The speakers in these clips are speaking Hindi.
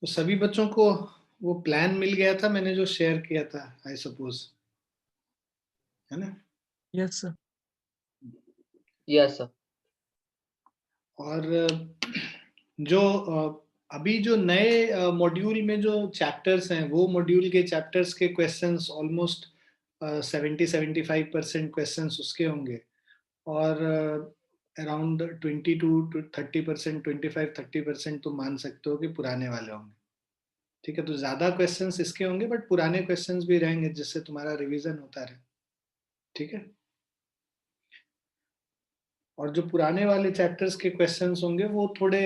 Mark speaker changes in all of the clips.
Speaker 1: तो सभी बच्चों को वो प्लान मिल गया था, मैंने जो शेयर किया था, आई सपोज, है ना?
Speaker 2: Yes sir.
Speaker 3: Yes sir.
Speaker 1: और जो अभी जो नए मॉड्यूल में जो चैप्टर्स हैं, वो मॉड्यूल के चैप्टर्स के क्वेश्चंस ऑलमोस्ट 70-75% क्वेश्चंस उसके होंगे। और अराउंड 22 to 30%, 25-30% तो मान सकते हो कि पुराने वाले होंगे। ठीक है, तो ज्यादा क्वेश्चंस इसके होंगे, बट पुराने क्वेश्चंस भी रहेंगे जिससे तुम्हारा रिवीजन होता रहे। ठीक है, और जो पुराने वाले चैप्टर्स के क्वेश्चंस होंगे वो थोड़े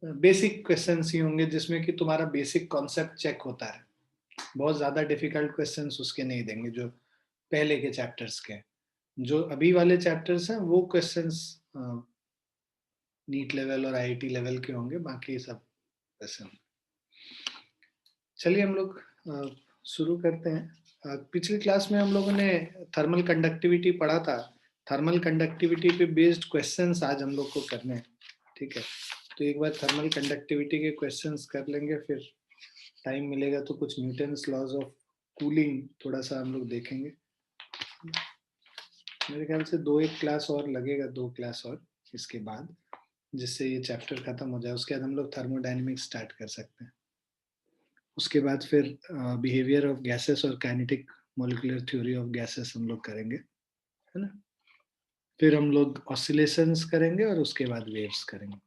Speaker 1: बेसिक क्वेश्चंस ही होंगे, जिसमें कि तुम्हारा बेसिक कॉन्सेप्ट चेक होता है। बहुत ज्यादा डिफिकल्ट क्वेश्चंस उसके नहीं देंगे जो पहले के चैप्टर्स के। जो अभी वाले चैप्टर्स हैं वो क्वेश्चंस नीट लेवल और आईआईटी लेवल के होंगे, बाकी सब क्वेश्चन। चलिए हम लोग शुरू करते हैं। पिछली क्लास में हम लोगों ने थर्मल कंडक्टिविटी पढ़ा था। थर्मल कंडक्टिविटी पे बेस्ड क्वेश्चंस आज हम लोग को करने हैं। ठीक है, तो एक बार थर्मल कंडक्टिविटी के क्वेश्चंस कर लेंगे, फिर टाइम मिलेगा तो कुछ न्यूटन्स लॉज ऑफ कूलिंग थोड़ा सा हम लोग देखेंगे। मेरे ख्याल से एक क्लास और लगेगा, 2 क्लास और इसके बाद, जिससे ये चैप्टर खत्म हो जाए। उसके बाद हम लोग थर्मोडायनेमिक्स स्टार्ट कर सकते हैं। उसके बाद फिर बिहेवियर ऑफ गैसेस और kinetic molecular theory of gases हम लोग करेंगे, है ना? फिर हम लोग ऑसिलेशंस करेंगे और उसके बाद वेव्स करेंगे।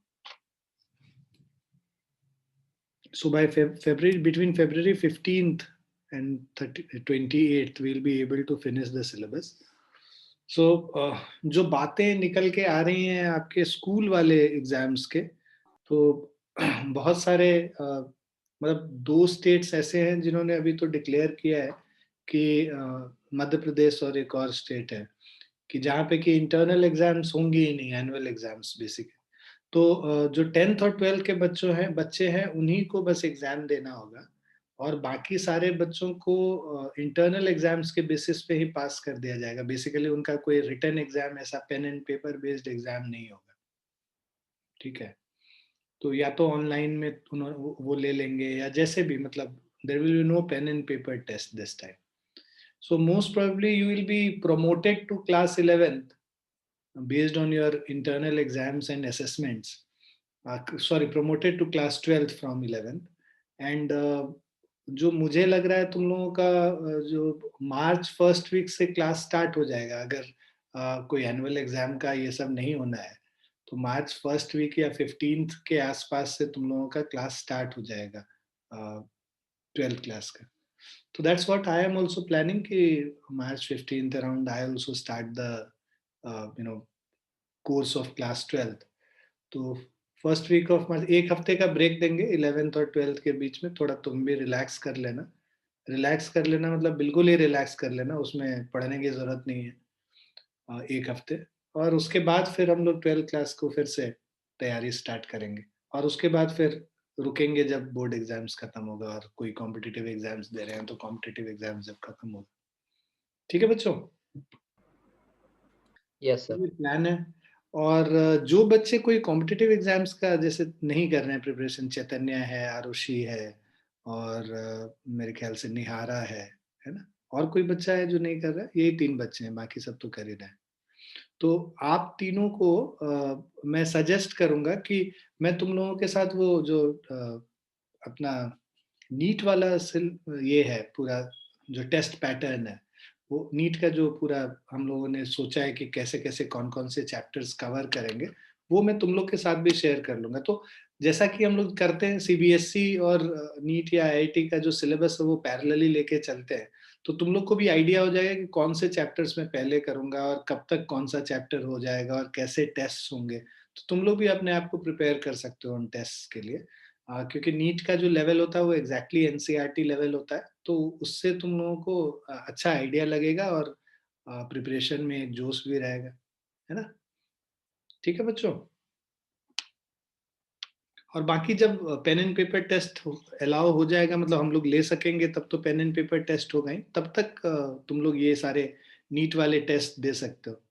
Speaker 1: So by February, between February 15th and 28th, we'll be able to finish the syllabus. So जो बातें निकल के आ रही हैं आपके स्कूल वाले एग्जाम्स के, तो बहुत सारे मतलब 2 स्टेट्स ऐसे हैं जिन्होंने अभी तो डिक्लेयर किया है कि मध्य प्रदेश और एक और स्टेट है कि जहाँ पे कि इंटरनल एग्जाम्स होंगी ही नहीं, एनुअल एग्जाम्स बेसिक। तो जो 10th और 12th के बच्चे हैं उन्हीं को बस एग्जाम देना होगा, और बाकी सारे बच्चों को इंटरनल एग्जाम्स के बेसिस पे ही पास कर दिया जाएगा। बेसिकली उनका कोई रिटन एग्जाम, ऐसा pen and paper based exam नहीं होगा। ठीक है, तो या तो ऑनलाइन में वो ले लेंगे, या जैसे भी, मतलब there will be no pen and paper test this time. So most probably you will be promoted to class 11th based on your internal exams and assessments. Sorry, promoted to class 12th from 11th. And जो मुझे लग रहा है तुम लोगों का जो मार्च फर्स्ट वीक से क्लास स्टार्ट हो जाएगा, अगर कोई एनुअल एग्जाम का ये सब नहीं होना है तो मार्च फर्स्ट वीक या 15th के आसपास से तुम लोगों का क्लास स्टार्ट हो जाएगा 12th क्लास का. So that's what I am also planning कि March 15th around I also start the course of class 12th. तो फर्स्ट वीक ऑफ मार्च, एक हफ्ते का ब्रेक देंगे 11th और 12th के बीच में, थोड़ा तुम भी रिलैक्स कर लेना. रिलैक्स कर लेना मतलब बिल्कुल ही रिलैक्स कर लेना, उसमें पढ़ने की जरूरत नहीं है, एक हफ्ते. और उसके बाद फिर हम लोग 12th क्लास को फिर से तैयारी स्टार्ट करेंगे, और उसके बाद फिर रुकेंगे जब बोर्ड एग्जाम्स खत्म होगा, और कोई कॉम्पिटिटिव एग्जाम्स दे रहे हैं तो कॉम्पिटिटिव एग्जाम्स जब खत्म होगा. ठीक है बच्चों,
Speaker 3: यस सर।
Speaker 1: ये प्लान है. और जो बच्चे कोई कॉम्पिटिटिव एग्जाम्स का जैसे नहीं कर रहे हैं प्रिपरेशन, चैतन्य है, आरुषि है, और मेरे ख्याल से निहारा है ना? और कोई बच्चा है जो नहीं कर रहा है? यही 3 बच्चे हैं, बाकी सब तो कर ही रहे हैं. तो आप तीनों को मैं सजेस्ट करूंगा कि मैं तुम लोगों के साथ वो जो अपना नीट वाला ये है पूरा, जो टेस्ट पैटर्न है, वो नीट का जो पूरा हम लोगों ने सोचा है कि कैसे कैसे कौन कौन से चैप्टर्स कवर करेंगे, वो मैं तुम लोग के साथ भी शेयर कर लूंगा. तो जैसा कि हम लोग करते हैं सीबीएसई और नीट या आईआईटी का जो सिलेबस है वो पैरेलली लेके चलते हैं, तो तुम लोग को भी आइडिया हो जाएगा कि कौन से चैप्टर्स मैं पहले करूंगा और कब तक कौन सा चैप्टर हो जाएगा और कैसे टेस्ट होंगे. तो तुम लोग भी अपने आप को प्रिपेयर कर सकते हो उन टेस्ट के लिए, क्योंकि नीट का जो लेवल होता है वो एग्जैक्टली एनसीईआरटी लेवल होता है, तो उससे तुम लोगों को अच्छा आइडिया लगेगा और प्रिपरेशन में एक जोश भी रहेगा, है ना? ठीक है बच्चों. और बाकी जब pen and paper test allow हो जाएगा, मतलब हम लोग ले सकेंगे, तब तो पेन एंड पेपर टेस्ट होगा ही, तब तक तुम लोग ये सारे नीट वाले टेस्ट दे सकते हो.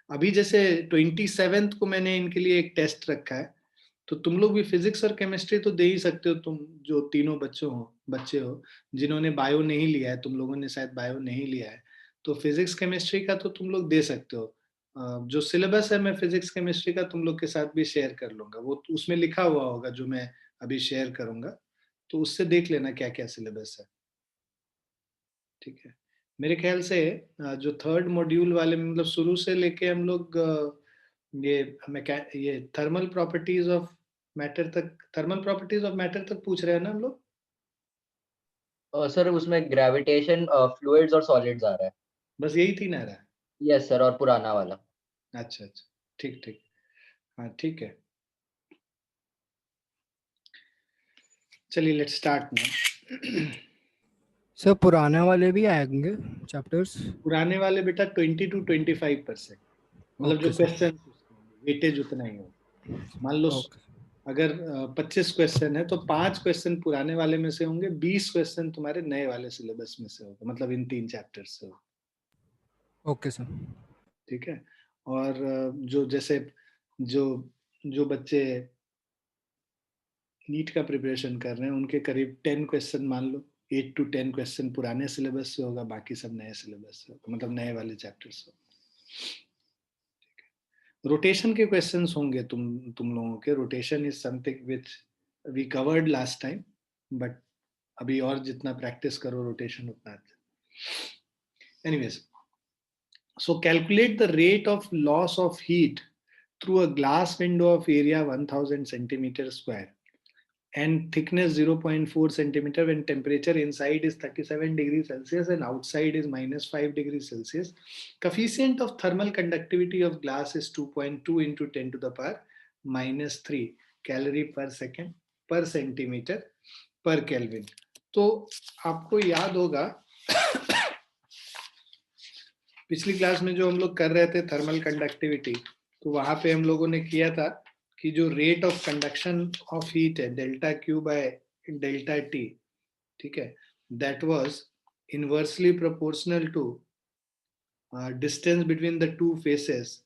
Speaker 1: अभी जैसे 27th को मैंने इनके लिए एक टेस्ट रखा है, तो तुम लोग भी फिजिक्स और केमिस्ट्री तो दे ही सकते हो, तुम जो तीनों बच्चे हो जिन्होंने बायो नहीं लिया है, तुम लोगों ने शायद बायो नहीं लिया है, तो फिजिक्स केमिस्ट्री का तो तुम लोग दे सकते हो। जो सिलेबस है मैं फिजिक्स केमिस्ट्री का तुम लोग के साथ भी शेयर कर लूंगा, वो उसमें लिखा हुआ होगा जो मैं अभी शेयर करूंगा, तो उससे देख लेना क्या क्या सिलेबस है। ठीक है। मेरे ख्याल से जो थर्ड मॉड्यूल वाले में, मतलब शुरू से लेके हम लोग ये थर्मल प्रॉपर्टीज ऑफ मैटर तक, थर्मल प्रॉपर्टीज ऑफ मैटर तक पूछ रहे हैं ना हम लोग।
Speaker 3: सर उसमें ग्रेविटेशन, फ्लूइड्स और सॉलिड्स आ रहा है।
Speaker 1: बस यही तीन आ रहा है।
Speaker 3: यस सर, और पुराना वाला।
Speaker 1: अच्छा अच्छा, ठीक ठीक। हाँ ठीक है, चलिए लेट्स स्टार्ट नाउ।
Speaker 2: सर पुराने वाले भी आएंगे चैप्टर्स?
Speaker 1: पुराने वाले बेटा 20 to 25%, मतलब जो
Speaker 2: ओके सर।
Speaker 1: क्वेश्चन वेटेज उतना ही हो। मान लो
Speaker 2: ओके।
Speaker 1: अगर 25 क्वेश्चन है तो 5 क्वेश्चन पुराने वाले में से होंगे, 20 क्वेश्चन तुम्हारे नए वाले सिलेबस में से होगा, मतलब इन 3 चैप्टर से होगा।
Speaker 2: Okay sir.
Speaker 1: ठीक है। और जो जैसे जो जो बच्चे नीट का प्रिपरेशन कर रहे हैं उनके करीब 10 क्वेश्चन मान लो, 8 to 10 क्वेश्चन पुराने सिलेबस से होगा, बाकी सब नए सिलेबस से होगा, मतलब नए वाले चैप्टर से। रोटेशन के क्वेश्चंस होंगे तुम लोगों के। Rotation is something which we covered last time, but अभी और जितना प्रैक्टिस करो रोटेशन उतना अच्छा। Anyways, so calculate the rate of loss of heat through a glass window of area 1000 centimeter square and thickness 0.4 centimeter when temperature inside is 37 degrees Celsius and outside is minus 5 degrees Celsius. Coefficient of thermal conductivity of glass is 2.2 into 10 to the power minus 3 calorie per second per centimeter per Kelvin. तो आपको याद होगा पिछली क्लास में जो हम लोग कर रहे थे थर्मल कंडक्टिविटी, तो वहां पे हम लोगों ने किया था कि जो rate of conduction of heat है delta Q by delta T, ठीक है, that was inversely proportional to distance between the two faces,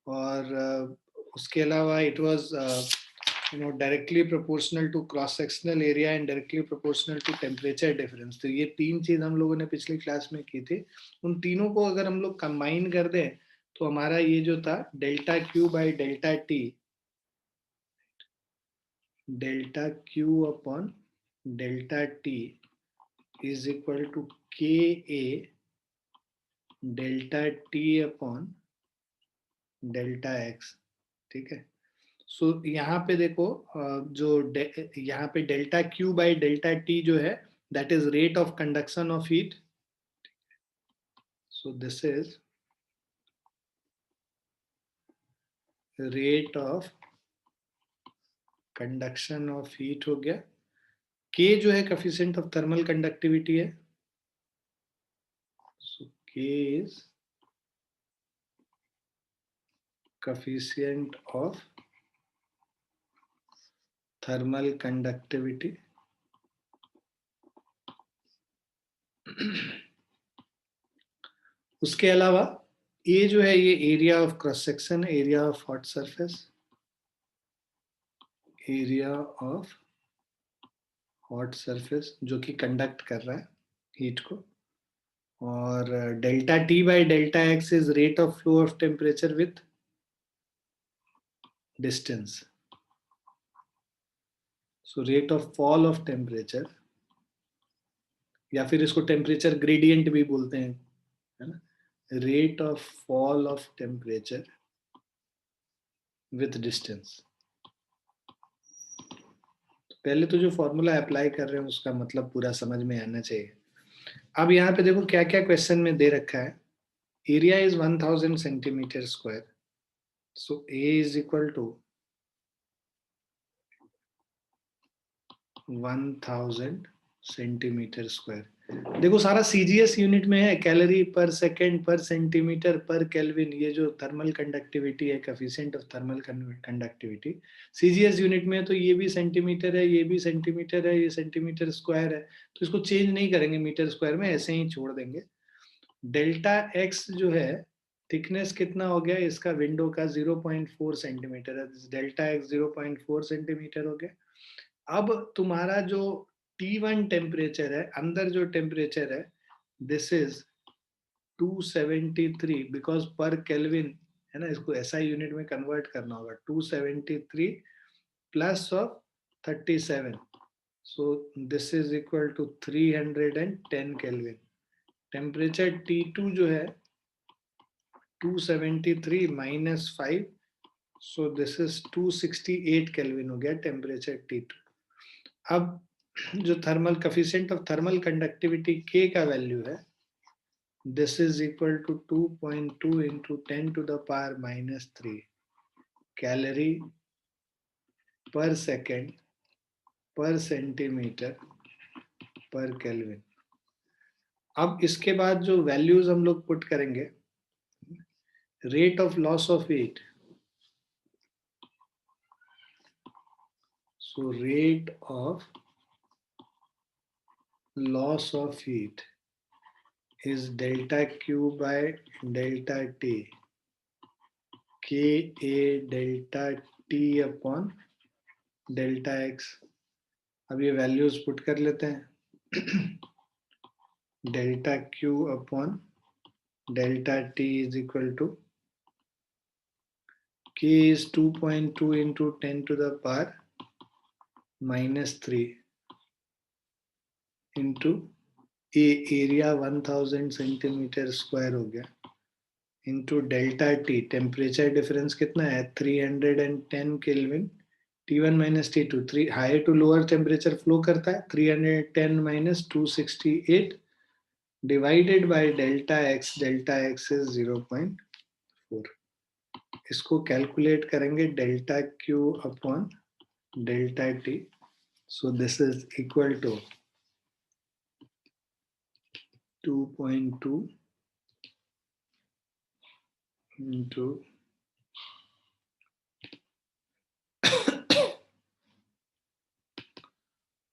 Speaker 1: और उसके अलावा it was directly proportional to cross sectional area and directly proportional to temperature difference. तो ये 3 चीज हम लोगों ने पिछली क्लास में की थी। उन तीनों को अगर हम लोग कंबाइन कर दें तो हमारा ये जो था delta Q by delta T, delta Q upon delta T is equal to K A delta T upon delta X. ठीक है। सो यहाँ पे देखो जो यहाँ पे delta Q by delta T जो है that is rate of conduction of heat. So this is rate of conduction of heat हो गया। के जो है कोफिशिएंट ऑफ थर्मल कंडक्टिविटी है, सो के is coefficient of thermal conductivity. उसके अलावा ए जो है ये area of cross section, area of hot surface, area of hot surface जो कि कंडक्ट कर रहा है हीट को, और delta T by delta x is rate of flow of temperature with distance. So rate of fall of temperature, या फिर इसको टेम्परेचर ग्रेडियंट भी बोलते हैं, है ना, rate of fall of temperature with distance. पहले तो जो फॉर्मूला अप्लाई कर रहे हैं उसका मतलब पूरा समझ में आना चाहिए। अब यहाँ पे देखो क्या क्या क्वेश्चन में दे रखा है। Area is 1000 centimetre square, so A is equal to 1000 centimetre square. देखो सारा सीजीएस यूनिट में है, कैलोरी पर सेकेंड पर सेंटीमीटर पर केल्विन। ये जो थर्मल कंडक्टिविटी है, coefficient of thermal conductivity, CGS unit में है, तो ये भी सेंटीमीटर है, ये भी सेंटीमीटर है, ये सेंटीमीटर स्क्वायर है, तो इसको चेंज नहीं करेंगे मीटर स्क्वायर में, ऐसे ही छोड़ देंगे। डेल्टा एक्स जो है थिकनेस कितना हो गया इसका विंडो का 0.4 सेंटीमीटर है, डेल्टा एक्स 0.4 सेंटीमीटर हो गया। अब तुम्हारा जो T1 टेम्परेचर है, अंदर जो टेम्परेचर है, दिस इज 273 बिकॉज पर केल्विन है ना, इसको एसआई यूनिट में कन्वर्ट करना होगा। 273 plus of 37, so this is equal to 310 kelvin. Temperature T2 जो है 273 minus 5, so this is 268 kelvin हो गया टेम्परेचर T2। अब जो thermal coefficient of thermal conductivity K का वैल्यू है, this is equal to 2.2 into 10 to the power minus 3 calorie per second per centimetre पर केल्विन। अब इसके बाद जो वैल्यूज हम लोग पुट करेंगे, rate of loss of heat, so rate of loss of heat is delta Q by delta T, Ka delta T upon delta X। अब ये वैल्यूज पुट कर लेते हैं। Delta Q upon delta T is equal to K is 2.2 into 10 to the power minus 3 into A area 1000 centimetre square हो गया, into delta T, temperature difference कितना है 310 kelvin. T1 minus T2, 3 higher to lower temperature flow करता है, 310 minus 268 divided by delta x is 0.4। इसको कैलकुलेट करेंगे delta Q upon delta T, so this is equal to 2.2 into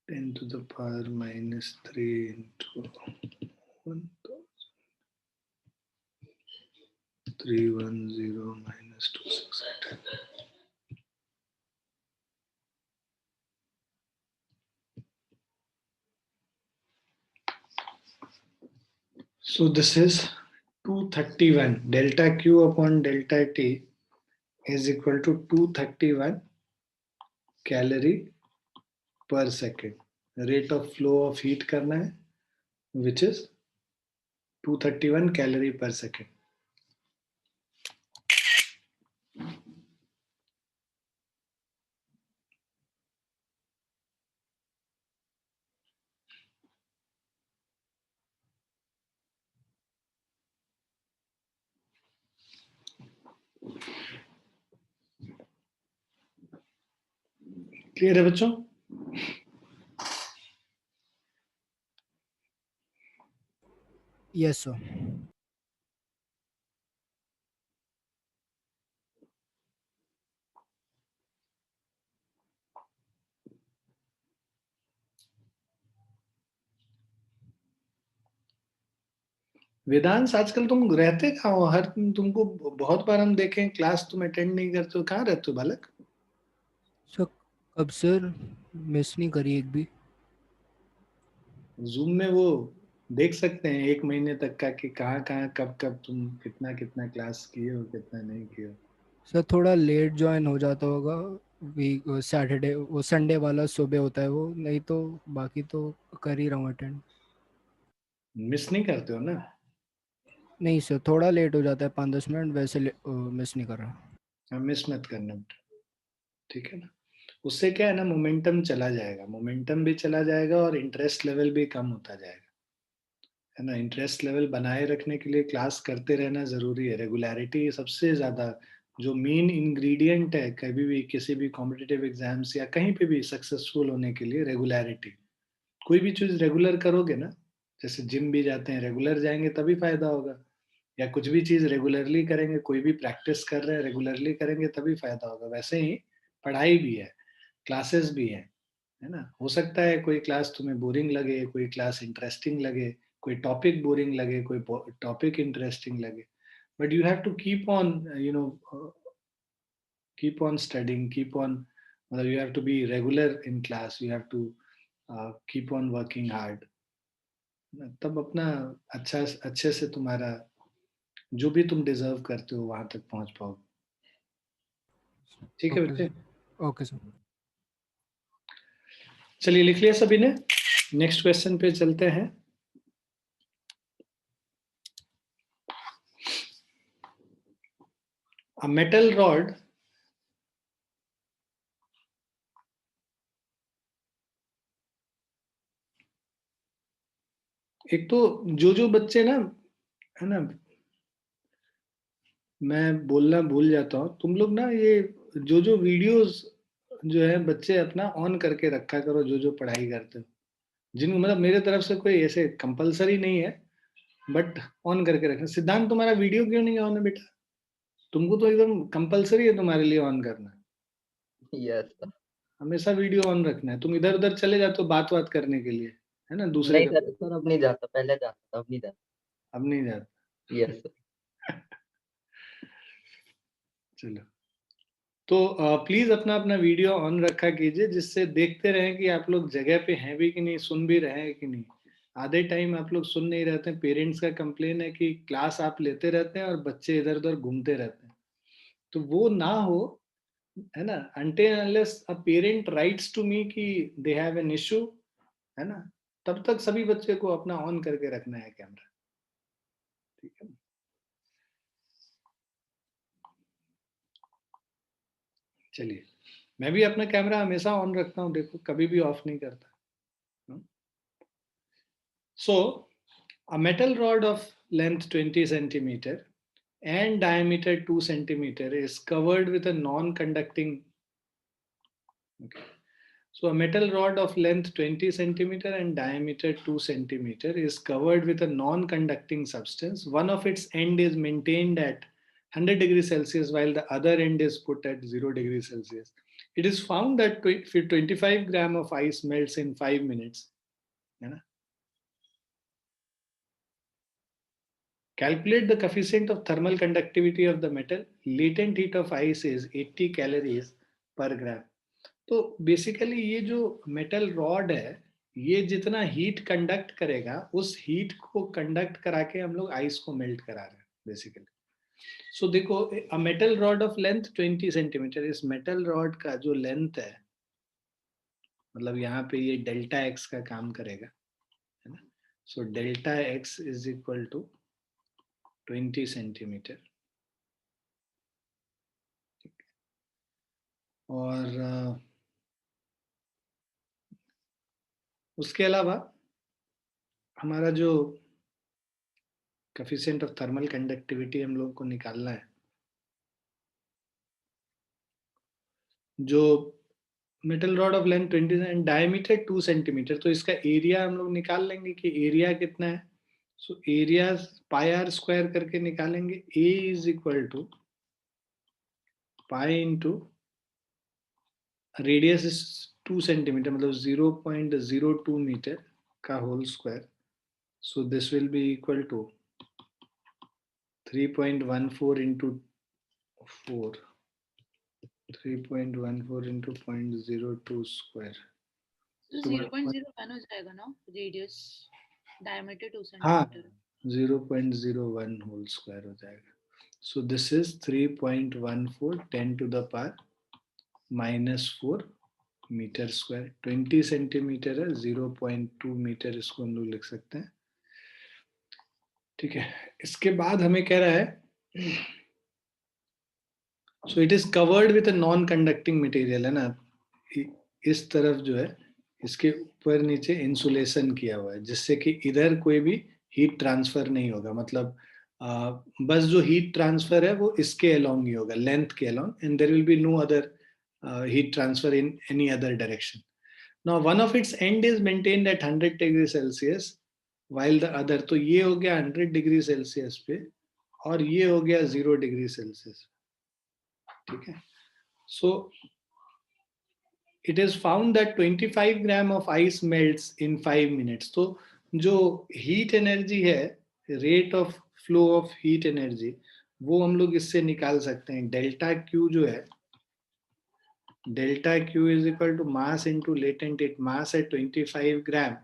Speaker 1: 10 to the power minus 3 into 310 minus 268. So this is 231. Delta Q upon delta T is equal to 231 calorie per second. Rate of flow of heat करना है, which is 231 calorie per second. Clear है बच्चों?
Speaker 2: Yes sir.
Speaker 1: वेदांश आजकल तुम रहते कहाँ हो? हर तुमको बहुत बार हम देखें, क्लास तुम अटेंड नहीं करते हो, कहाँ रहते हो बालक?
Speaker 2: सर कब सर, मिस नहीं करी एक भी।
Speaker 1: जूम में वो देख सकते हैं 1 महीने तक का कि कहाँ कहाँ कब कब तुम कितना कितना क्लास किए हो, कितना नहीं किए हो।
Speaker 2: सर थोड़ा लेट ज्वाइन हो जाता होगा, वीक सैटरडे वो संडे वाला सुबह होता है वो, नहीं तो बाकी तो कर ही रहा हूँ अटेंड।
Speaker 1: मिस नहीं करते हो ना?
Speaker 2: नहीं सर, थोड़ा लेट हो जाता है 5-10 मिनट, वैसे मिस नहीं कर रहा।
Speaker 1: हाँ, मिस मत करना बेटा, ठीक है ना? उससे क्या है ना, मोमेंटम चला जाएगा, मोमेंटम भी चला जाएगा और इंटरेस्ट लेवल भी कम होता जाएगा, है ना? इंटरेस्ट लेवल बनाए रखने के लिए क्लास करते रहना जरूरी है। रेगुलरिटी सबसे ज्यादा जो मेन इंग्रेडिएंट है कभी भी किसी भी कॉम्पिटिटिव एग्जाम्स या कहीं पे भी सक्सेसफुल होने के लिए, रेगुलरिटी। कोई भी चीज रेगुलर करोगे ना, जैसे जिम भी जाते हैं रेगुलर जाएंगे तभी फायदा होगा, या कुछ भी चीज रेगुलरली करेंगे, कोई भी प्रैक्टिस कर रहे हैं रेगुलरली करेंगे तभी फायदा होगा। वैसे ही पढ़ाई भी है, क्लासेस भी है ना? हो सकता है कोई क्लास तुम्हें बोरिंग लगे, कोई क्लास इंटरेस्टिंग लगे, कोई टॉपिक बोरिंग लगे, कोई टॉपिक इंटरेस्टिंग लगे, but you have to keep on keep on studying, keep on, you have to be regular in class, you have to keep on working hard. तब अपना अच्छे से तुम्हारा जो भी तुम डिजर्व करते हो वहां तक पहुंच पाओगे. ठीक है
Speaker 2: ओके
Speaker 1: बेटे.
Speaker 2: सर. Okay sir.
Speaker 1: चलिए लिख लिया सभी ने. नेक्स्ट क्वेश्चन पे चलते हैं. A metal rod एक तो जो बच्चे ना, है ना, मैं बोलना भूल जाता हूँ, तुम लोग ना ये जो वीडियोस जो है बच्चे अपना ऑन करके रखा करो, जो पढ़ाई करते हो, जिनको मतलब मेरे तरफ से कोई ऐसे कंपलसरी नहीं है, बट ऑन करके रखना. सिद्धांत तुम्हारा वीडियो क्यों नहीं ऑन है बेटा? तुमको तो एकदम कंपलसरी है तुम्हारे लिए ऑन करना.
Speaker 3: Yes sir.
Speaker 1: हमेशा वीडियो ऑन रखना है. तुम इधर उधर चले जाते हो बात करने के लिए, है ना, दूसरे
Speaker 3: नहीं
Speaker 1: का.
Speaker 3: सर, अब नहीं जाता, पहले जाता था, अब नहीं जाता.
Speaker 1: अब नहीं जाता.
Speaker 3: Yes sir.
Speaker 1: चलो, तो प्लीज अपना अपना वीडियो ऑन रखा कीजिए, जिससे देखते रहें कि आप लोग जगह पे हैं भी कि नहीं, सुन भी रहे हैं कि नहीं. आधे टाइम आप लोग सुन नहीं रहते हैं. पेरेंट्स का कंप्लेन है कि क्लास आप लेते रहते हैं और बच्चे इधर उधर घूमते रहते हैं. तो वो ना हो, है ना. until unless a parent writes to me कि they have an issue, है ना, तब तक सभी बच्चे को अपना ऑन करके रखना है कैमरा. ठीक है. चलिए, मैं भी अपना कैमरा हमेशा ऑन रखता हूँ, देखो कभी भी ऑफ नहीं करता. So a metal rod of length 20 centimeter and diameter 2 centimeter is covered with a non-conducting. Okay. So a metal rod of length 20 centimeter and diameter 2 centimeter is covered with a non-conducting substance. One of its end is maintained at 100 degrees Celsius while the other end is put at 0 degrees Celsius. It is found that 25 gram of ice melts in 5 minutes. Calculate the coefficient of thermal conductivity of the metal. Latent heat of ice is 80 calories per gram. तो बेसिकली ये जो मेटल रॉड है, ये जितना हीट कंडक्ट करेगा, उस हीट को कंडक्ट करा के हम लोग आइस को मेल्ट करा रहे हैं बेसिकली. सो देखो, a metal rod of length 20 centimetre, इस मेटल रॉड का जो लेंथ है, मतलब यहाँ पे ये डेल्टा एक्स का काम करेगा, है ना. So delta x is equal to 20 centimetre. और उसके अलावा हमारा जो कोएफिशिएंट ऑफ थर्मल कंडक्टिविटी हम लोग को निकालना है, जो metal rod of length 20 and diameter 2 centimetre, तो इसका एरिया हम लोग निकाल लेंगे कि एरिया कितना है. So area pi R square करके निकालेंगे. A is equal to pi into radius is 2 centimetre, मतलब 0.02 मीटर का whole square. So this will be equal to 3.14 into 4, 3.14 into 0.02 square.
Speaker 4: तो 0.01 हो जाएगा ना रेडियस, डायमीटर 2
Speaker 1: हाँ,
Speaker 4: सेंटीमीटर.
Speaker 1: 0.01 होल स्क्वायर हो जाएगा. So this is 3.14 10 to the power -4 metre square. 20 centimetre है, 0.2 मीटर इसको हम लोग लिख सकते हैं. ठीक है. इसके बाद हमें कह रहा है, so it is covered with a non conducting material, है ना. इस तरफ जो है, इसके ऊपर नीचे इंसुलेशन किया हुआ है, जिससे कि इधर कोई भी हीट ट्रांसफर नहीं होगा. मतलब बस जो हीट ट्रांसफर है वो इसके अलोंग ही होगा, लेंथ के along, and there will be no other heat transfer in any other direction. Now one of its end is maintained at 100 degree Celsius while the other, तो ये हो गया 100 डिग्री सेल्सियस पे, और ये हो गया 0 डिग्री सेल्सियस. ठीक है. सो it is found that 25 gram of ice melts in 5 minutes. तो जो heat energy है, rate of flow of heat energy, वो हम लोग इससे निकाल सकते हैं। डेल्टा क्यू जो है, delta Q is equal to mass into latent heat. Mass है 25 ग्राम,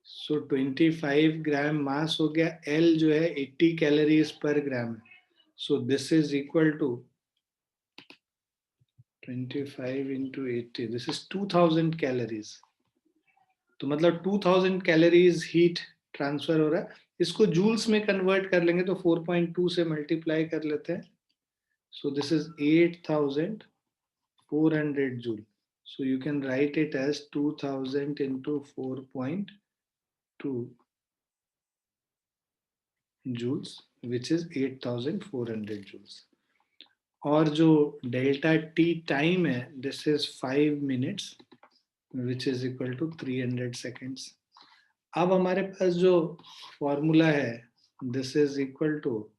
Speaker 1: सो 25 ग्राम मास हो गया। एल जो है 80 कैलोरीज पर ग्राम, so this is equal to 25 into 80, this is 2000 calories. तो मतलब 2000 कैलोरीज हीट ट्रांसफर हो रहा है। इसको जूल्स में कन्वर्ट कर लेंगे तो 4.2 से मल्टीप्लाई कर लेते हैं, सो this is 8400 joule. So you can write it as 2000 into 4.2 joules, which is 8400 joules. और जो डेल्टा टी टाइम है, this is 5 minutes, which is equal to 300 seconds. अब हमारे पास जो फॉर्मूला है, this is equal to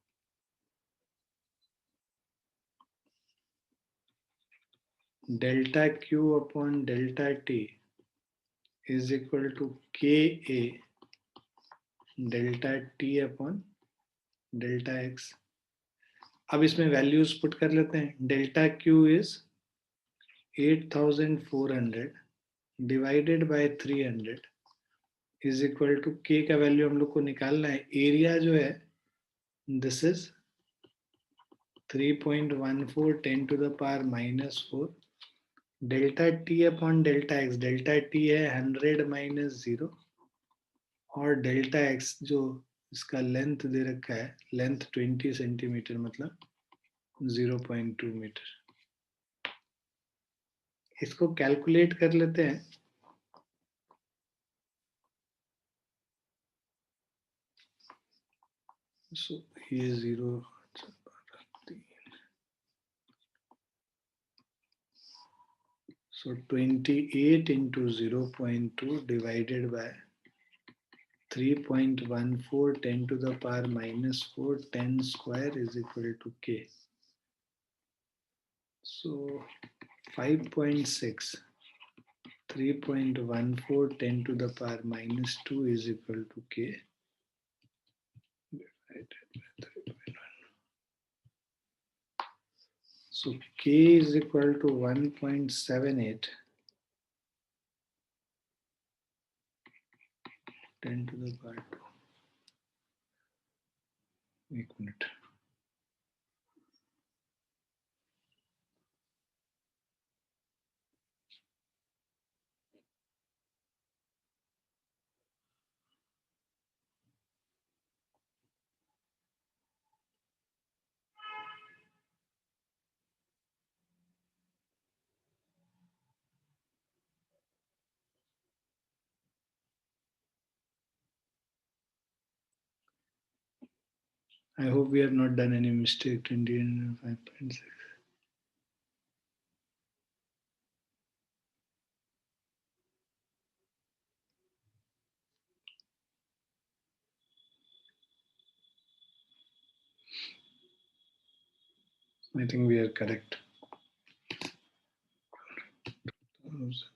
Speaker 1: delta Q upon delta T is equal to K A delta T upon delta x. अब इसमें वैल्यूज पुट कर लेते हैं। Delta Q is 8400 divided by 300 is equal to K का वैल्यू हम लोग को निकालना है। एरिया जो है this is 3.14 10 to the power -4 delta T upon delta x. Delta T है 100 माइनस 0 और डेल्टा एक्स जो इसका लेंथ दे रखा है, लेंथ 20 सेंटीमीटर मतलब 0.2 मीटर। इसको कैलकुलेट कर लेते हैं। सो ये 0, so 28 into 0.2 divided by 3.14 10 to the power -4 10 square is equal to k. So 5.6 3.14 10 to the power -2 is equal to k. So k is equal to 1.78 10 to the power 2. एक minute, I hope we have not done any mistake. 28 5.6. I think we are correct. 1000.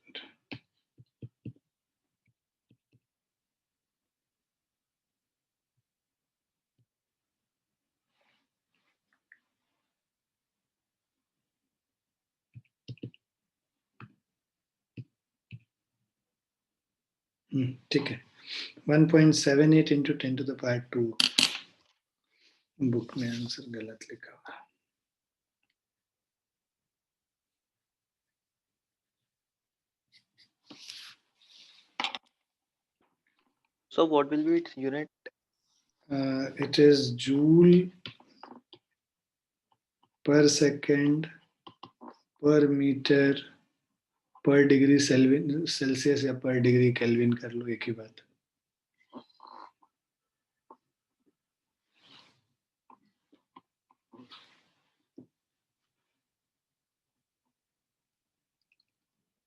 Speaker 1: ठीक है, 1.78 into 10 to the power 2 book में आंसर गलत लिखा हुआ।
Speaker 5: So what will be its unit?
Speaker 1: It is joule per second per meter per degree Celsius या पर डिग्री केल्विन कर लो, एक ही बात।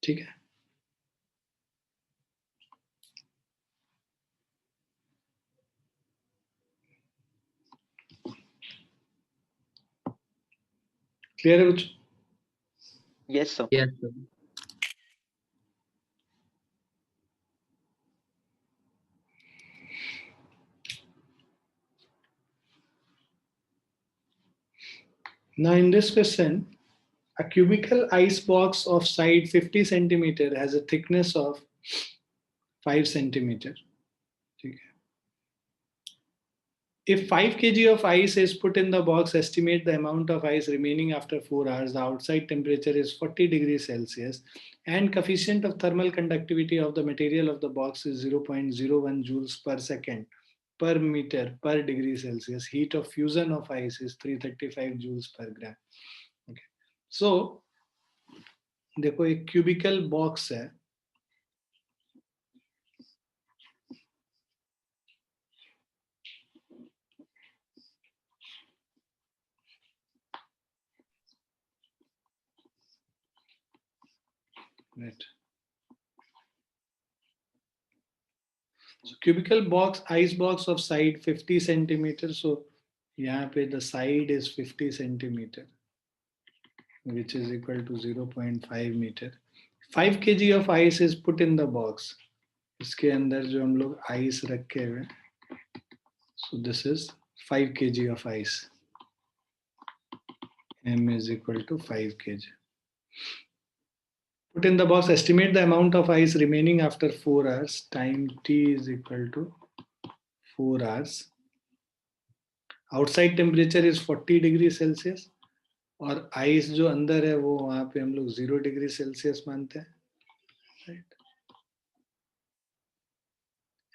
Speaker 1: ठीक है, क्लियर है कुछ?
Speaker 5: Yes, sir.
Speaker 3: Yes, sir.
Speaker 1: Now in this question, a cubical ice box of side 50 centimeter has a thickness of 5 centimeter. ठीक है. If 5 kg of ice is put in the box, estimate the amount of ice remaining after 4 hours. The outside temperature is 40 degrees Celsius and coefficient of thermal conductivity of the material of the box is 0.01 joules per second per meter per degree Celsius. Heat of fusion of ice is 335 joules per gram. Okay. So, देखो एक cubical box है. Right. So cubical box, ice box of side 50 centimeter. So यहाँ पे the side is 50 centimeter, which is equal to 0.5 meter. 5 kg of ice is put in the box. इसके अंदर जो हम लोग ice रखे हुए, so this is 5 kg of ice. M is equal to 5 kg. Put in the box, estimate the amount of ice remaining after 4 hours. Time t is equal to 4 hours. Outside temperature is 40 degree Celsius. और आइस जो अंदर है वो वहां पे हम लोग 0 डिग्री सेल्सियस मानते हैं. Right.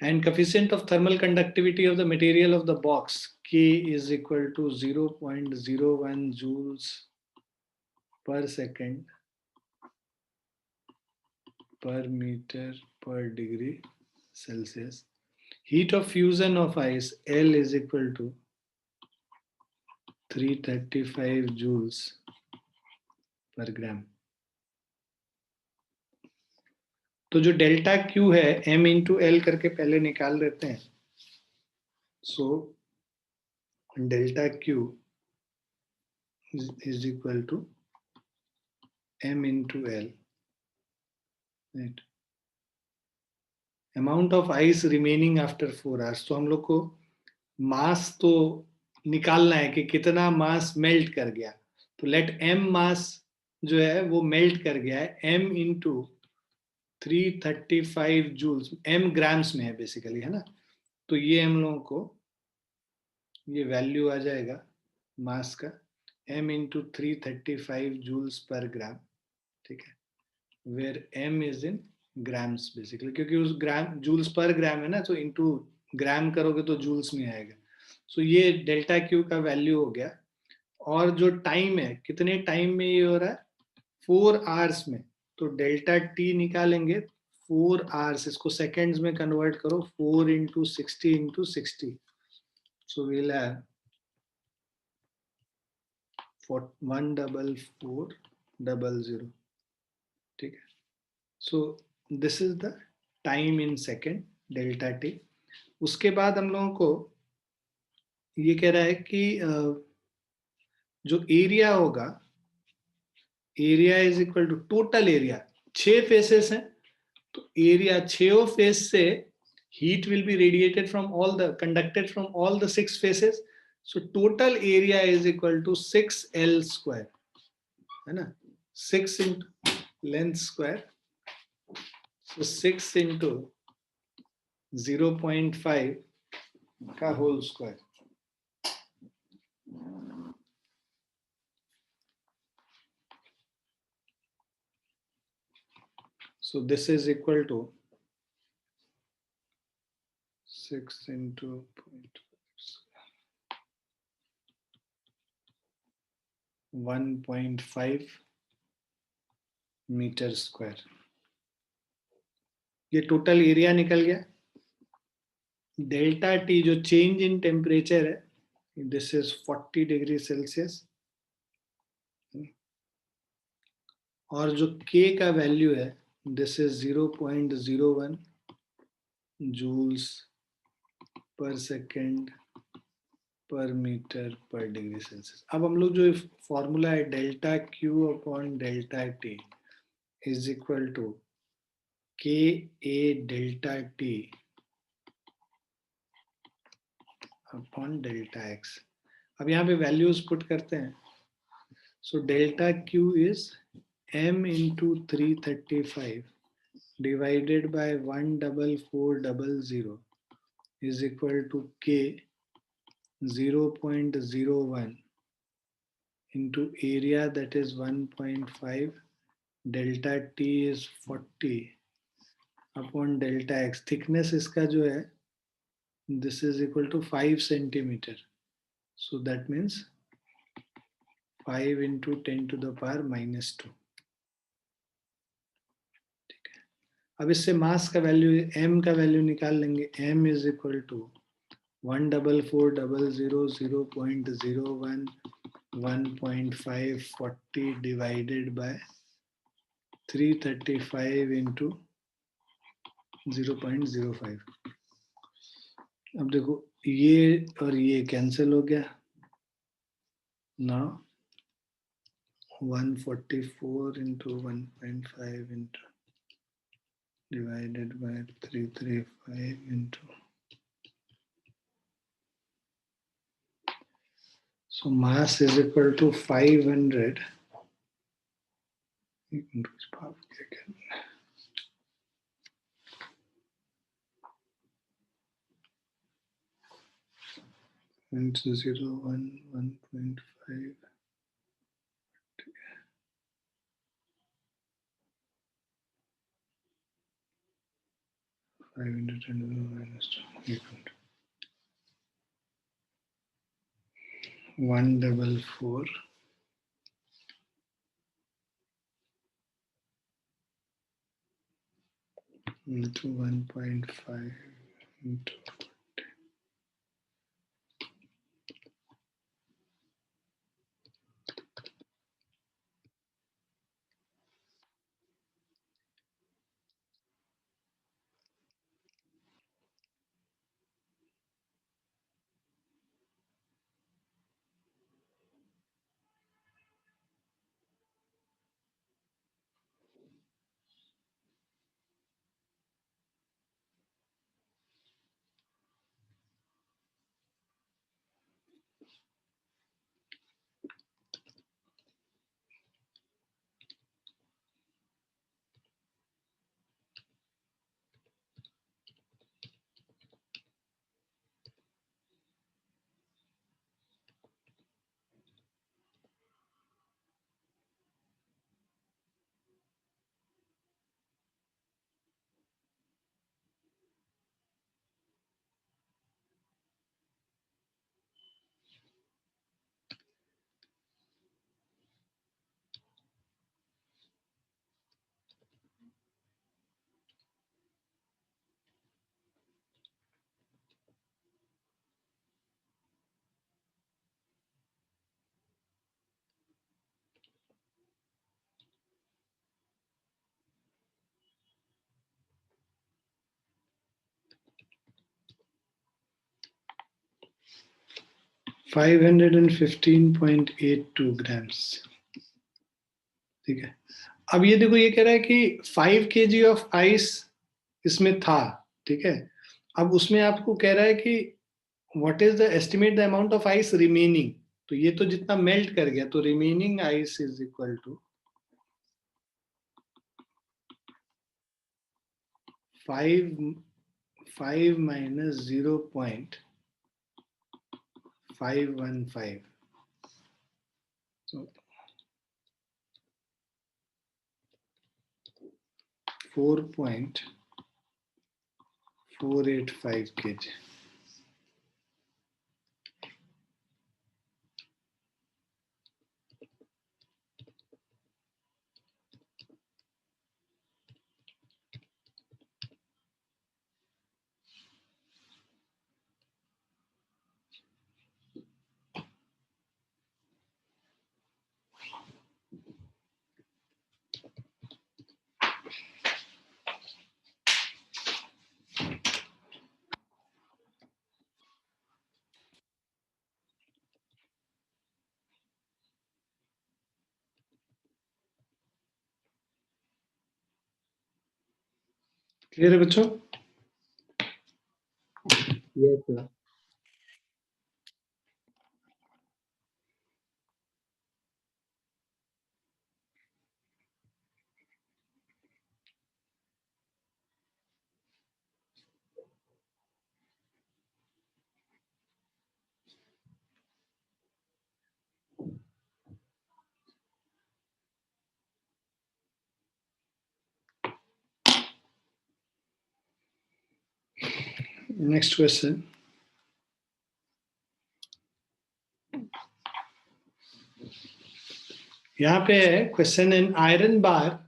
Speaker 1: And coefficient of thermal conductivity of the material of the box, K is equal to 0.01 joules per second per meter per degree Celsius. Heat of fusion of ice, L is equal to 335 joules per gram. तो जो डेल्टा क्यू है m इंटू एल करके पहले निकाल देते हैं. So delta Q is equal to m into l. Right. Amount of ice remaining after 4 hours. तो हम लोग को मास तो निकालना है कि कितना मास मेल्ट कर गया. तो लेट m मास जो है वो मेल्ट कर गया है m into 335 joules. m grams में है बेसिकली, है ना. तो ये हम लोगों को ये वैल्यू आ जाएगा मास का m into 335 joules per gram. ठीक है. Where m is in grams basically, क्योंकि उस ग्राम जूल्स पर ग्राम है ना, तो इंटू ग्राम करोगे तो जूल्स में आएगा. सो ये डेल्टा क्यू का वैल्यू हो गया. और जो टाइम है, कितने टाइम में ये हो रहा है, 4 आवर्स में. तो डेल्टा टी निकालेंगे 4 आवर्स, इसको सेकेंड्स में कन्वर्ट करो. 4 into 60 into 60. So will have 14400. ठीक है. सो this is the time in second, delta T. उसके बाद हम लोगों को ये कह रहा है कि जो एरिया होगा, area is equal to total area. 6 faces हैं, तो एरिया 6 फेस से heat will be radiated from all the conducted from all the 6 faces. So total area is equal to 6L square, है ना. 6 into length square. So 6 into 0.5 का whole square. So this is equal to 6 into 1.5 metre square. ये टोटल एरिया निकल गया. डेल्टा टी जो चेंज इन टेम्परेचर है, दिस इज 40 डिग्री सेल्सियस. और जो K का वैल्यू है, this is 0.01 joules per second per metre per degree Celsius. अब हम लोग जो फॉर्मूला है delta Q upon delta T is equal to KA delta T upon delta x. अब यहाँ पे वैल्यूज पुट करते हैं. So delta Q is M into 335 divided by 14400 is equal to K 0.01 into area, that is 1.5, delta T is 40 upon delta X. Thickness इसका जो है, this is equal to 5 centimeter. So that means 5 into 10 to the power minus 2. ठीक है, अब इससे मास का वैल्यू, m का वैल्यू निकाल लेंगे. m is equal to 14400 0.01 1.5 40 divided by 335 into 0.05. अब देखो ये और ये कैंसिल हो गया. Now 144 into 1.5 into divided by 335 into, so mass is equal to 500 into power again. Into 1.5. 500 minus 2 equal to 144 into 1.5 into 515.82 grams. ठीक है, अब ये देखो, ये कह रहा है कि 5 kg ऑफ आइस इसमें था. ठीक है, अब उसमें आपको कह रहा है कि what is the estimate the amount of ice remaining. तो ये तो जितना मेल्ट कर गया, तो remaining ice is equal to 5 minus 0.515. So 4.485 kg. Clear है बच्चों?
Speaker 3: Yes, sir.
Speaker 1: नेक्स्ट क्वेश्चन, यहाँ पे है question, in iron bar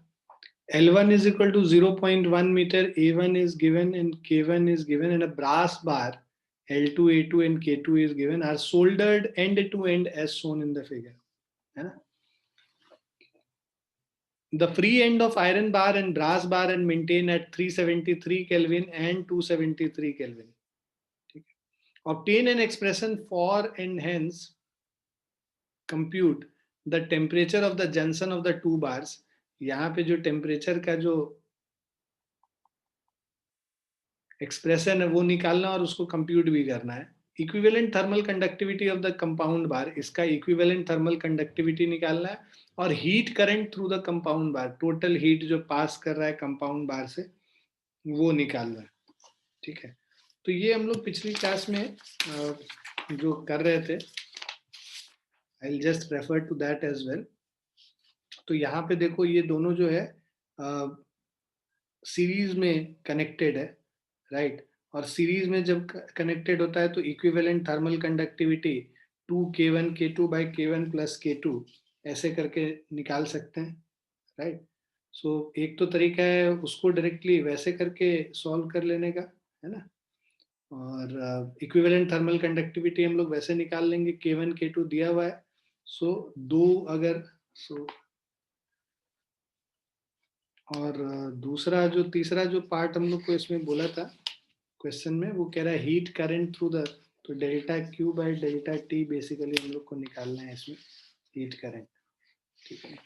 Speaker 1: L1 is equal to 0.1 meter, A1 is given and K1 is given, and a brass bar L2, A2 and K2 is given, are soldered end to end as shown in the figure. है ना? The free end of iron bar and brass bar and maintained at 373 Kelvin and 273 Kelvin. ठीक है? Obtain an expression for and hence compute the temperature of the junction of the two bars. यहाँ पे जो टेम्परेचर का जो एक्सप्रेशन है वो निकालना और उसको कंप्यूट भी करना है. Equivalent thermal conductivity of the compound bar, इसका इक्विवेलेंट थर्मल कंडक्टिविटी निकालना है, और heat current through the compound bar, total heat जो पास कर रहा है कंपाउंड बार से वो निकालना है. ठीक है, तो ये हम लोग पिछली क्लास में जो कर रहे थे, I will just refer to that as well. तो यहाँ पे देखो ये दोनों जो है सीरीज में कनेक्टेड है, राइट. और सीरीज में जब कनेक्टेड होता है तो equivalent thermal conductivity 2k1 k2 by k1 plus k2 ऐसे करके निकाल सकते हैं, राइट. सो एक तो तरीका है उसको डायरेक्टली वैसे करके सॉल्व कर लेने का, है ना. और इक्विवेलेंट थर्मल कंडक्टिविटी हम लोग वैसे निकाल लेंगे, k1 k2 दिया हुआ है. सो दो अगर और दूसरा जो तीसरा जो पार्ट हम लोग को इसमें बोला था क्वेश्चन में, वो कह रहा है हीट करंट थ्रू द, तो delta Q by delta T basically हम लोग को निकालना है इसमें हीट करंट. ठीक है,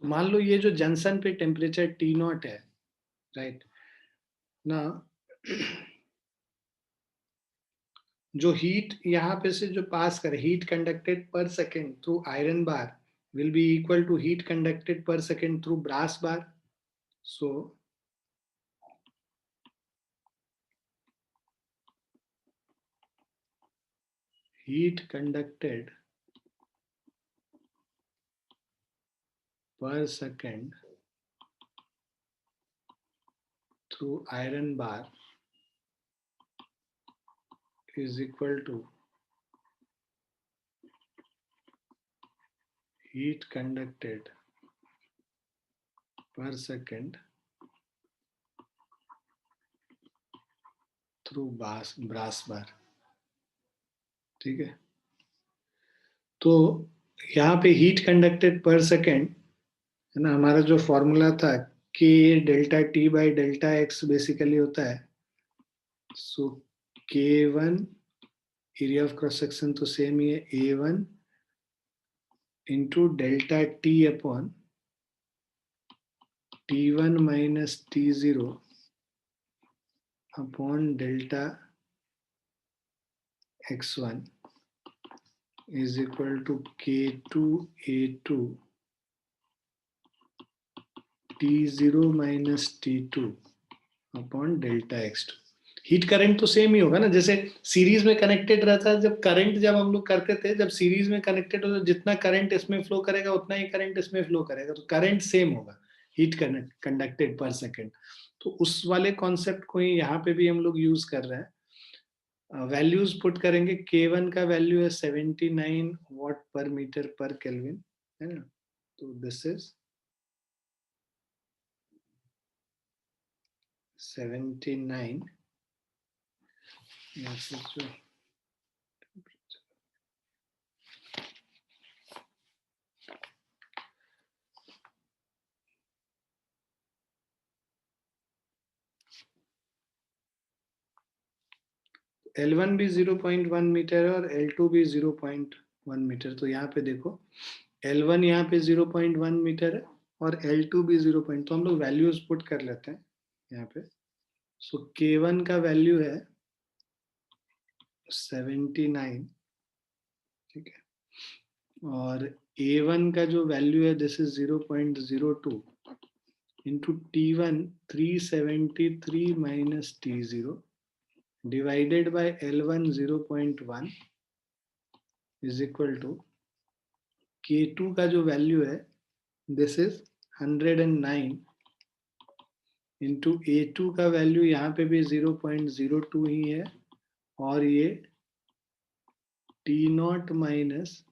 Speaker 1: मान लो ये जो जंक्शन पे टेम्परेचर T0 है, राइट ना. जो हीट यहाँ पे से जो पास करे, हीट कंडक्टेड पर second through iron bar will be equal to heat conducted per second through brass bar. So heat conducted per second through iron bar is equal to heat conducted per second through brass bar. ठीक है, तो यहाँ पे हीट कंडक्टेड पर सेकेंड है ना, हमारा जो फॉर्मूला था k delta t by delta x basically होता है. सो k1 area of cross section तो सेम ही है, a1 into delta t upon t1 minus t0 upon delta x1 is equal to k2 a2 t0 minus t2 upon delta x2. Heat current तो सेम ही होगा ना, जैसे सीरीज में कनेक्टेड रहता है. जब करंट जब हम लोग करते थे, जब सीरीज में कनेक्टेड हो तो जितना करंट इसमें फ्लो करेगा उतना ही करंट इसमें फ्लो करेगा, तो करंट सेम होगा हीट कंडक्टेड पर सेकेंड. तो उस वाले कॉन्सेप्ट को ही यहाँ पे भी हम लोग यूज कर रहे हैं. वैल्यूज पुट करेंगे, K1 का वैल्यू है 79 वाट पर मीटर पर केल्विन, है ना. तो दिस इज 79. L1 भी 0.1 मीटर है और L2 भी 0.1 मीटर. तो यहाँ पे देखो L1 यहाँ पे 0.1 मीटर है और L2 भी 0. तो हम लोग वैल्यूज पुट कर लेते हैं यहाँ पे. सो K1 का वैल्यू है 79, ठीक है, और A1 का जो वैल्यू है this is 0.02 into T1 373 minus T0 divided by L1 0.1 is equal to K2 का जो वैल्यू है दिस इज 109 इंटू A2 का वैल्यू यहाँ पे भी 0.02 ही है, और ये T0 माइनस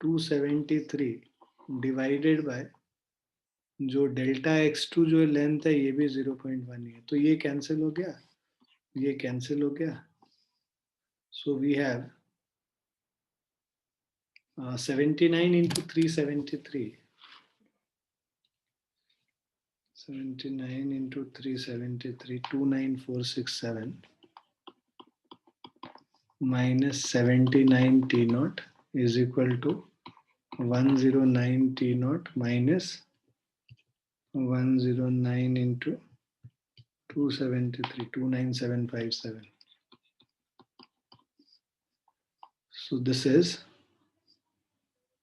Speaker 1: 273 डिवाइडेड बाय जो डेल्टा x2 जो लेंथ है ये भी 0.1 ही है, तो ये कैंसिल हो गया, ये कैंसिल हो गया. So we have 79 into 373. 79 into 373, 29467 minus 79 T naught is equal to 109 T naught minus 109 into 273, 29757. So this is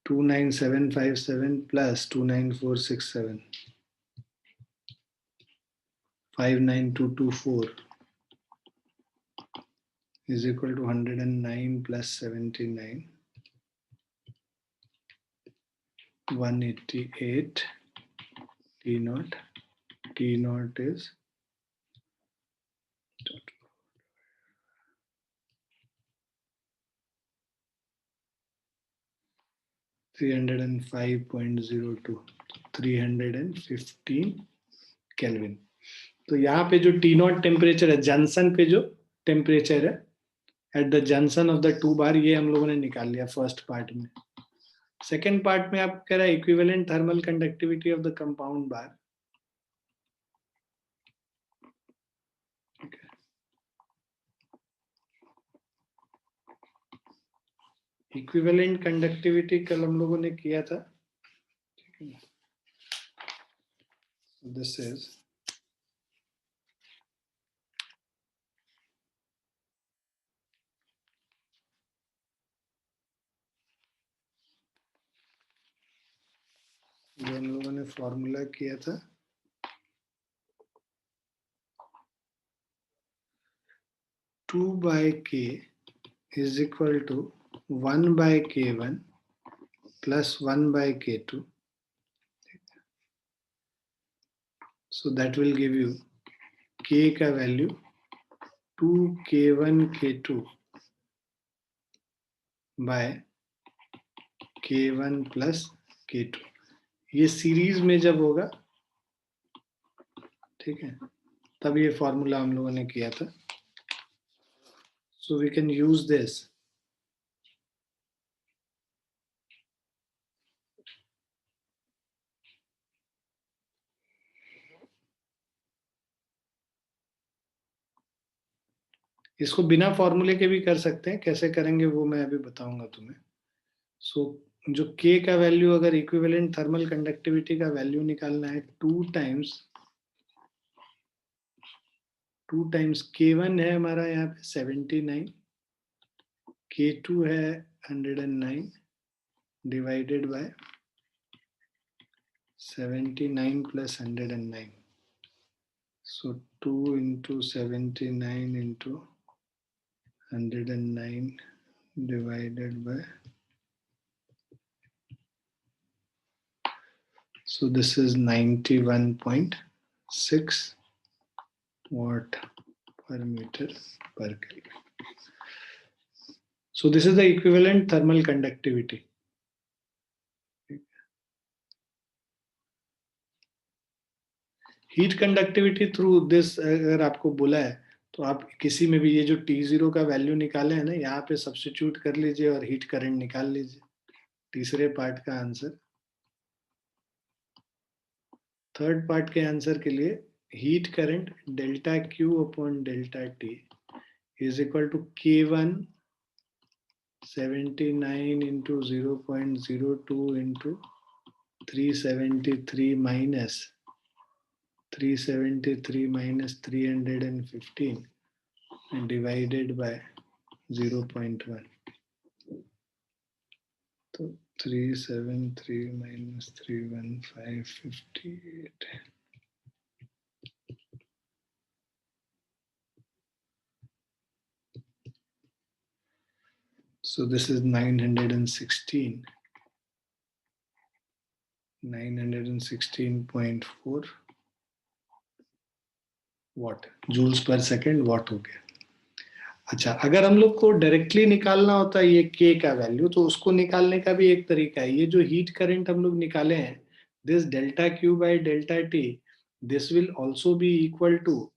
Speaker 1: 29757 plus 29467. 59224 is equal to 109 plus 79, 188 T naught. T naught is 305.02, 315 kelvin. तो यहाँ पे जो T नॉट टेम्परेचर है, जंक्शन पे जो टेम्परेचर है at the junction of the two bar, ये हम लोगों ने निकाल लिया फर्स्ट पार्ट में. सेकेंड पार्ट में आप कह रहा है equivalent thermal conductivity of the compound bar. Equivalent conductivity कल हम लोगों ने किया था, ठीक है. दिस इज जो हम लोगों ने फॉर्मूला किया था, two by K is equal to 1 by K1 plus 1 by K2. So that will give you K का value 2K1 K2 by K1 plus K2. ये सीरीज में जब होगा, ठीक है, तब ये फॉर्मूला हम लोगों ने किया था. So we can use this. इसको बिना फॉर्मूले के भी कर सकते हैं, कैसे करेंगे वो मैं अभी बताऊंगा तुम्हें. सो जो K का वैल्यू, अगर इक्विवेलेंट थर्मल कंडक्टिविटी का वैल्यू निकालना है, 2 टाइम्स K1 है हमारा यहाँ पे 79, K2 है 109 divided by 79 plus 109. So 2 into 79 into 109 divided by, so this is 91.6 watt per meter per Kelvin. So this is the equivalent thermal conductivity. Heat conductivity through this अगर आपको बोला है तो आप किसी में भी ये जो T0 का वैल्यू निकाले है ना, यहाँ पे सब्स्टिट्यूट कर लीजिए और हीट करंट निकाल लीजिए. तीसरे पार्ट का आंसर. थर्ड पार्ट के आंसर के लिए heat current delta Q upon delta T is equal to K1 79 into 0.02 into 373 minus 373 minus 315 and divided by 0.1. तो 373 minus 315, 58. So this is 916. 916.4 watt, joules per second watt हो गया. अच्छा, अगर हम लोग को डायरेक्टली निकालना होता है ये K का वैल्यू, तो उसको निकालने का भी एक तरीका है. ये जो हीट करंट हम लोग निकाले हैं, this delta Q by delta T, this will also be equal to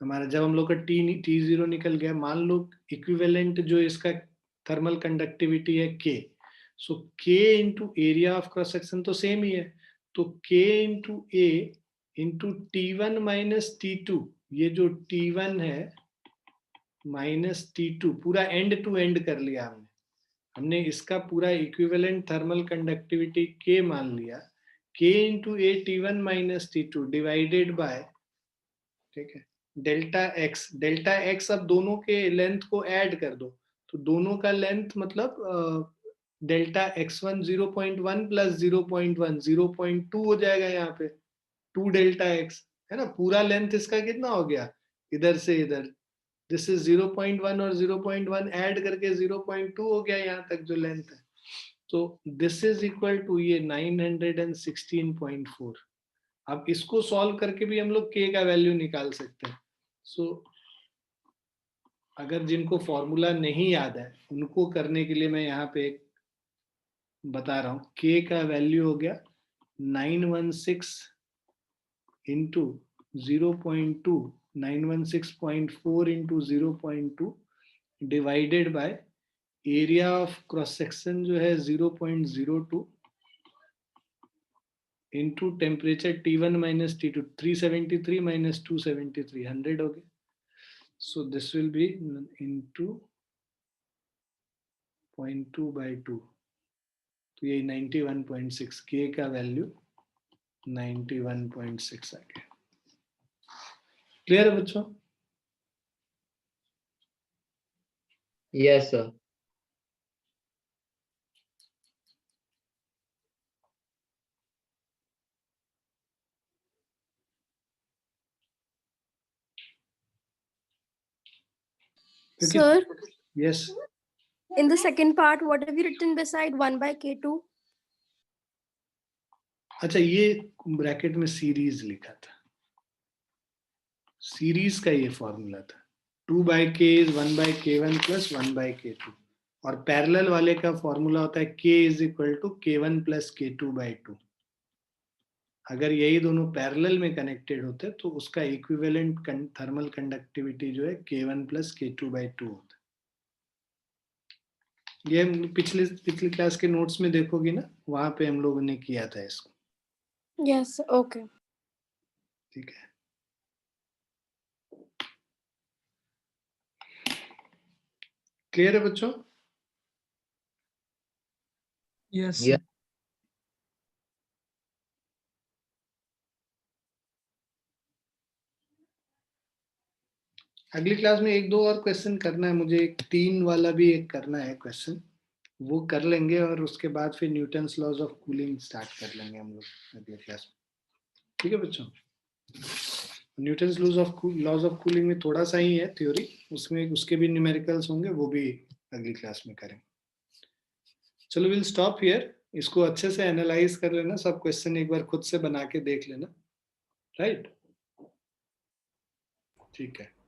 Speaker 1: हमारा, जब हम लोग का T0 निकल गया, मान लो इक्विवेलेंट जो इसका थर्मल कंडक्टिविटी है K, so K into area of cross section तो सेम ही है, तो K into A into T1 minus T2, ये जो T1 है माइनस T2, पूरा एंड टू एंड कर लिया हमने इसका पूरा इक्विवेलेंट थर्मल कंडक्टिविटी K मान लिया, K into A T1 minus T2 divided by, ठीक है, डेल्टा एक्स. अब दोनों के लेंथ को ऐड कर दो, तो दोनों का लेंथ मतलब डेल्टा x1 0.1 प्लस 0.1 0.2 हो जाएगा. यहाँ पे 2 डेल्टा x है ना. पूरा लेंथ इसका कितना हो गया इधर से इधर, दिस इज 0.1 और 0.1 ऐड करके 0.2 हो गया यहाँ तक जो लेंथ है. तो दिस इज इक्वल टू ये 916.4. अब इसको सॉल्व करके भी हम लोग K का वैल्यू निकाल सकते हैं. सो अगर जिनको फॉर्मूला नहीं याद है उनको करने के लिए मैं यहाँ पे एक बता रहा हूँ. K का वैल्यू हो गया 916 into 0.2, 916.4 into 0.2 divided by area of cross section जो है 0.02 into temperature T1 minus T2, 373 minus 273, 100 हो गया. सो this will B into 0.2 by 2, तो ये 91.6, K का वैल्यू 91.6 आ गया. क्लियर है बच्चों?
Speaker 3: Yes, sir.
Speaker 6: Sir,
Speaker 1: Yes.
Speaker 6: in the second part, what have you written beside 1 by K2?
Speaker 1: अच्छा, ये ब्रैकेट में सीरीज लिखा था. सीरीज का ये फॉर्मूला था. 2 by K is 1 by K1 plus 1 by K2. और पैरेलल वाले का फॉर्मूला होता है K is equal to K1 plus K2 by 2. अगर यही दोनों पैरेलल में कनेक्टेड होते तो उसका इक्विवेलेंट थर्मल कंडक्टिविटी जो है K1 plus K2 by 2 होता. ये पिछली क्लास के नोट्स में देखोगी ना, वहां पे हम लोगों ने किया था इसको.
Speaker 6: Yes, okay.
Speaker 1: ठीक है. क्लियर है बच्चों?
Speaker 2: Yes.
Speaker 3: Yeah.
Speaker 1: अगली क्लास में 1-2 और क्वेश्चन करना है मुझे. 3 वाला भी एक करना है क्वेश्चन, वो कर लेंगे और उसके बाद फिर Newton's laws of cooling start कर लेंगे हम लोग अगली क्लास में. ठीक है बच्चों? न्यूटन्स लॉज ऑफ कूलिंग में थोड़ा सा ही है थ्योरी, उसमें उसके भी न्यूमेरिकल्स होंगे, वो भी अगली क्लास में करेंगे. चलो, विल स्टॉप हियर. इसको अच्छे से एनालाइज कर लेना, सब क्वेश्चन एक बार खुद से बना के देख लेना. राइट? ठीक है.